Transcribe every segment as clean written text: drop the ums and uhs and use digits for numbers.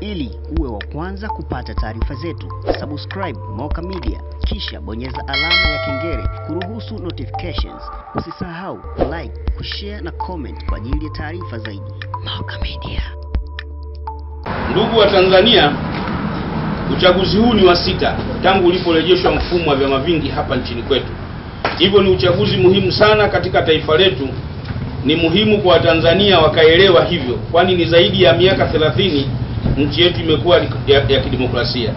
Ili uwe wa kwanza kupata taarifa zetu, subscribe Moka Media kisha bonyeza alama ya kengele kuruhusu notifications. Usisahau like, kushare na comment kwa ajili ya taarifa zaidi. Moka Media. Ndugu wa Tanzania, uchaguzi huu ni wa 6 tangu uliporejeshwa mfumo wa vyama vingi hapa nchini kwetu. Hivyo ni uchaguzi muhimu sana katika taifa letu. Ni muhimu kwa Tanzania wakaelewa hivyo, kwani ni zaidi ya miaka 30 nchi yetu imekuwa ya kidemokrasia.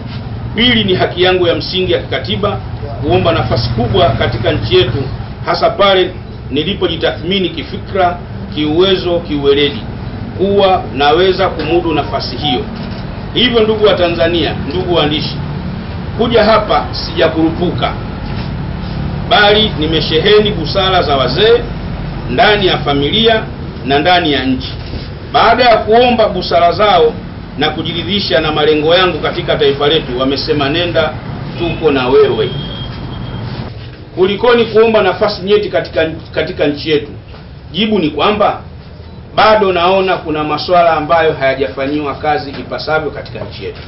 Pili, ni haki yangu ya msingi ya kikatiba kuomba nafasi kubwa katika nchi yetu, hasa pale nilipojitathmini kifikra, kiuwezo, kiuweledi kuwa naweza kumudu nafasi hiyo. Hivyo ndugu wa Tanzania, ndugu waandishi, kuja hapa sijakurupuka, bali nimesheheni busara za wazee ndani ya familia na ndani ya nchi. Baada ya kuomba busara zao na kujiridhisha na malengo yangu katika taifa letu, wamesema nenda, tuko na wewe. Kulikoni kuomba nafasi nyeti katika nchi yetu? Jibu ni kwamba bado naona kuna masuala ambayo hayajafanywa kazi ipasavyo katika nchi yetu.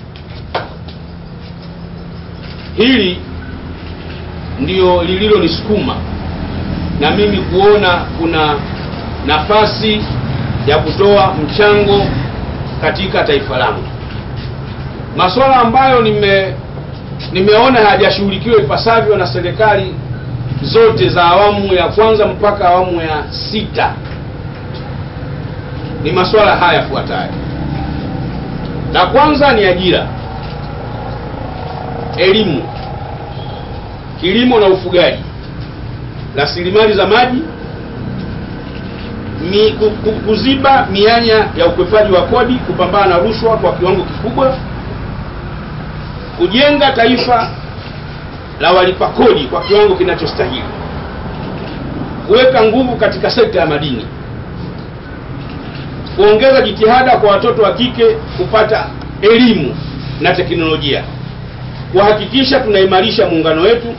Hili ndio lililonisukuma na mimi kuona kuna nafasi ya kutoa mchango katika taifa langu. Masuala ambayo nimeona hayajashughulikiwa ipasavyo na serikali zote za awamu ya kwanza mpaka awamu ya 6 ni masuala haya yafuatayo. La kwanza ni ajira, elimu, kilimo na ufugaji, rasilimali za maji, kuziba mianya ya ukwepaji wa kodi, kupambana na rushwa kwa kiwango kikubwa, kujenga taifa la walipa kodi kwa kiwango kinachostahili, kuweka nguvu katika sekta ya madini, kuongeza jitihada kwa watoto wa kike kupata elimu na teknolojia, kuhakikisha tunaimarisha muungano wetu,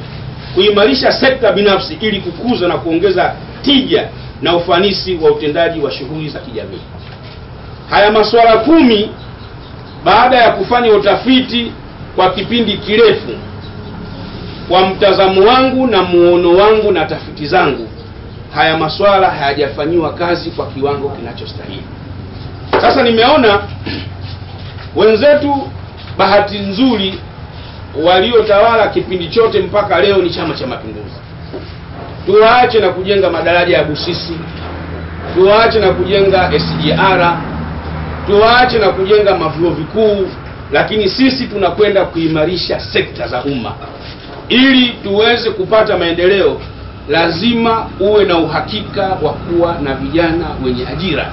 kuimarisha sekta binafsi ili kukuza na kuongeza tija na ufanisi wa utendaji wa shughuli za kijamii. Haya masuala 10, baada ya kufanya utafiti kwa kipindi kirefu, kwa mtazamo wangu na muono wangu na tafiti zangu, haya masuala hayajafanywa kazi kwa kiwango kinachostahili. Sasa nimeona wenzetu bahati nzuri waliotawala kipindi chote mpaka leo ni Chama cha Mapinduzi. Tuwaache na kujenga madaraja ya Busisi, tuwaache na kujenga SGR, tuwaache na kujenga mavyuo vikuu, lakini sisi tunakwenda kuimarisha sekta za umma. Ili tuweze kupata maendeleo, lazima uwe na uhakika wa kuwa na vijana wenye ajira.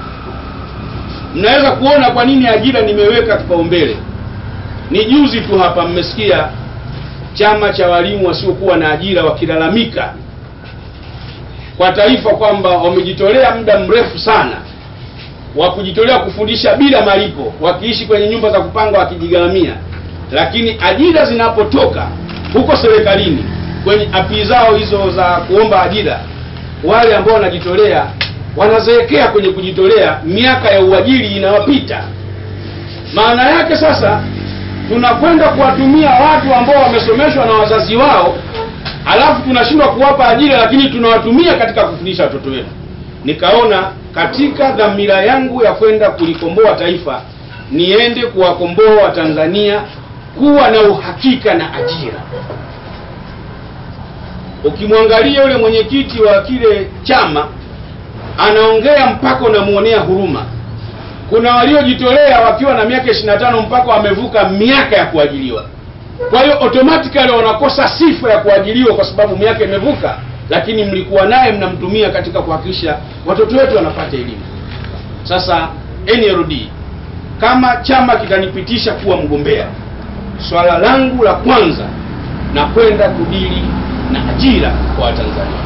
Mnaweza kuona kwa nini ajira nimeweka kipaumbele. Ni juzi tu hapa mmesikia chama cha walimu wasiokuwa na ajira wakilalamika kwa taifa kwamba wamejitolea muda mrefu sana wa kujitolea kufundisha bila malipo, wakiishi kwenye nyumba za kupanga wakijigaramia, lakini ajira zinapotoka huko serikalini kwenye api zao hizo za kuomba ajira, wale ambao wanajitolea wanazeekea kwenye kujitolea, miaka ya uajiri inawapita. Maana yake sasa tunakwenda kuwatumia watu ambao wamesomeshwa na wazazi wao, alafu tunashindwa kuwapa ajira, lakini tunawatumia katika kufundisha watoto wetu. Nikaona katika dhamira yangu ya kwenda kulikomboa taifa, niende kuwakomboa Watanzania kuwa na uhakika na ajira. Ukimwangalia yule mwenyekiti wa kile chama anaongea mpaka unamuonea huruma. Kuna waliojitolea wakiwa na miaka 25 mpaka wamevuka miaka ya kuajiliwa. Kwa hiyo automatically wanakosa sifa ya kuajiliwa kwa sababu miaka imevuka, lakini mlikuwa naye mnamtumia katika kuhakikisha watoto wetu wanapata elimu. Sasa NLD kama chama kitanipitisha kuwa mgombea, swala langu la kwanza na kwenda kudili na ajira kwa Tanzania.